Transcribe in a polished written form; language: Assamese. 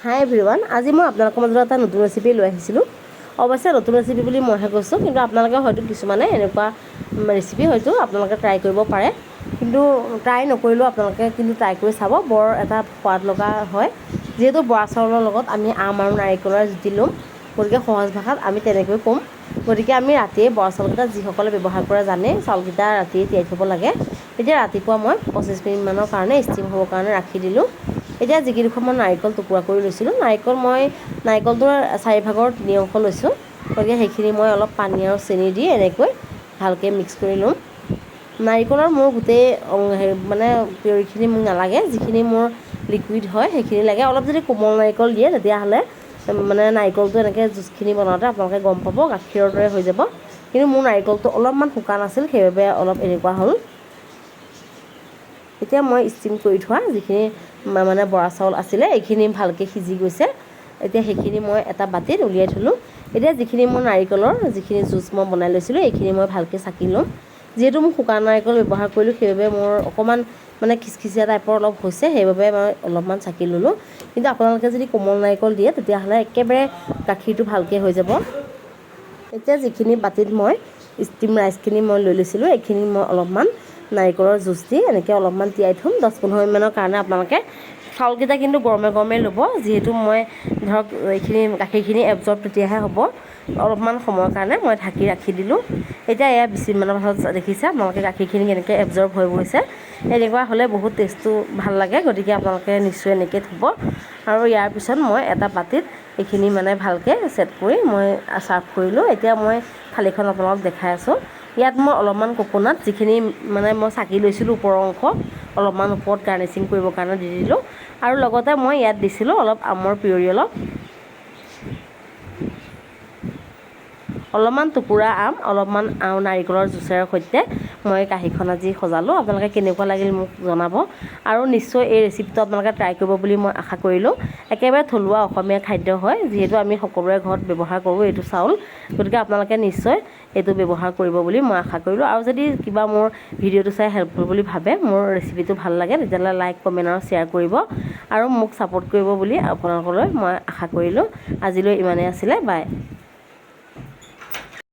হাই এভৰিৱান, আজি মই আপোনালোকৰ মাজত এটা নতুন ৰেচিপি লৈ আহিছিলোঁ। অৱশ্যে নতুন ৰেচিপি বুলি মইহে কৈছোঁ, কিন্তু আপোনালোকে হয়তো কিছুমানে এনেকুৱা ৰেচিপি হয়তো আপোনালোকে ট্ৰাই কৰিব পাৰে। কিন্তু ট্ৰাই নকৰিলেও আপোনালোকে কিন্তু ট্ৰাই কৰি চাব, বৰ এটা সোৱাদ লগা হয়। যিহেতু বৰা চাউলৰ লগত আমি আম আৰু নাৰিকলৰ জুতি ল'ম, গতিকে সহজ ভাষাত আমি তেনেকৈ ক'ম। গতিকে আমি ৰাতিয়ে বৰা চাউলকেইটা যিসকলে ব্যৱহাৰ কৰে জানে, চাউলকেইটা ৰাতিয়ে তিয়াই থ'ব লাগে। এতিয়া ৰাতিপুৱা মই 25 মিনিটমানৰ কাৰণে ষ্টিম হ'বৰ কাৰণে ৰাখি দিলোঁ। এতিয়া যিকেইডোখৰ মই নাৰিকল টুকুৰা কৰি লৈছিলোঁ, নাৰিকলটোৰ 4 ভাগৰ 3 অংশ লৈছোঁ। গতিকে সেইখিনি মই অলপ পানী আৰু চেনি দি এনেকৈ ভালকৈ মিক্স কৰি ল'ম। নাৰিকলৰ মোৰ গোটেই মানে পিয়ৰিখিনি মোক নালাগে, যিখিনি মোৰ লিকুইড হয় সেইখিনি লাগে। অলপ যদি কোমল নাৰিকল দিয়ে তেতিয়াহ'লে মানে নাৰিকলটো এনেকৈ জুচখিনি বনাওঁতে আপোনালোকে গম পাব গাখীৰৰ দৰে হৈ যাব। কিন্তু মোৰ নাৰিকলটো অলপমান শুকান আছিল, সেইবাবে অলপ এনেকুৱা হ'ল। এতিয়া মই ষ্টিম কৰি থোৱা যিখিনি মানে বৰা চাউল আছিলে এইখিনি ভালকৈ সিজি গৈছে। এতিয়া সেইখিনি মই এটা বাতিত উলিয়াই থ'লোঁ। এতিয়া যিখিনি মই নাৰিকলৰ যিখিনি জুচ মই বনাই লৈছিলোঁ এইখিনি মই ভালকৈ চাকি ল'ম। যিহেতু মই শুকান নাৰিকল ব্যৱহাৰ কৰিলোঁ, সেইবাবে মোৰ অকণমান মানে খিচখিচীয়া টাইপৰ অলপ হৈছে, সেইবাবে মই অলপমান চাকি ল'লোঁ। কিন্তু আপোনালোকে যদি কোমল নাৰিকল দিয়ে তেতিয়াহ'লে একেবাৰে গাখীৰটো ভালকৈ হৈ যাব। এতিয়া যিখিনি বাতিত মই ষ্টিম ৰাইচখিনি মই লৈ লৈছিলোঁ, এইখিনি মই অলপমান নাৰিকলৰ জুচ দি এনেকৈ অলপমান তিয়াই থ'ম 10-15 মিনিটমানৰ কাৰণে। আপোনালোকে চাউলকেইটা কিন্তু গৰমে গৰমে ল'ব, যিহেতু মই ধৰক এইখিনি গাখীৰখিনি এবজৰ্ব তেতিয়াহে হ'ব। অলপমান সময়ৰ কাৰণে মই ঢাকি ৰাখি দিলোঁ। এতিয়া এয়া 20 মিনিটমানৰ পাছত দেখিছে আপোনালোকে গাখীৰখিনি কেনেকৈ এবজৰ্ব হৈ গৈছে। এনেকুৱা হ'লে বহুত টেষ্টটো ভাল লাগে, গতিকে আপোনালোকে নিশ্চয় এনেকৈ থ'ব। আৰু ইয়াৰ পিছত মই এটা বাতিত এইখিনি মানে ভালকৈ ছেট কৰি মই ছাৰ্ভ কৰিলোঁ। এতিয়া মই থালিখন আপোনালোকক দেখাই আছোঁ। ইয়াত মই অলপমান কোকোনাট যিখিনি মানে মই চাকি লৈছিলোঁ ওপৰৰ অংশ, অলপমান ওপৰত গাৰ্নিচিং কৰিবৰ কাৰণে দি দিলোঁ। আৰু লগতে মই ইয়াত দিছিলোঁ অলপ আমৰ পিউৰি, অলপমান টুকুৰা আম, অলপমান নাৰিকলৰ জুচেৰে সৈতে মই কাঁহীখন আজি সজালোঁ। আপোনালোকে কেনেকুৱা লাগিল মোক জনাব। আৰু নিশ্চয় এই ৰেচিপিটো আপোনালোকে ট্ৰাই কৰিব বুলি মই আশা কৰিলোঁ। একেবাৰে থলুৱা অসমীয়া খাদ্য হয়, যিহেতু আমি সকলোৰে ঘৰত ব্যৱহাৰ কৰোঁ এইটো চাউল। গতিকে আপোনালোকে নিশ্চয় এইটো ব্যৱহাৰ কৰিব বুলি মই আশা কৰিলোঁ। আৰু যদি কিবা মোৰ ভিডিঅ'টো চাই হেল্পফুল বুলি ভাবে, মোৰ ৰেচিপিটো ভাল লাগে, তেতিয়াহ'লে লাইক, কমেণ্ট আৰু শ্বেয়াৰ কৰিব আৰু মোক ছাপোৰ্ট কৰিব বুলি আপোনালোকলৈ মই আশা কৰিলোঁ। আজিলৈ ইমানেই আছিলে, বাই।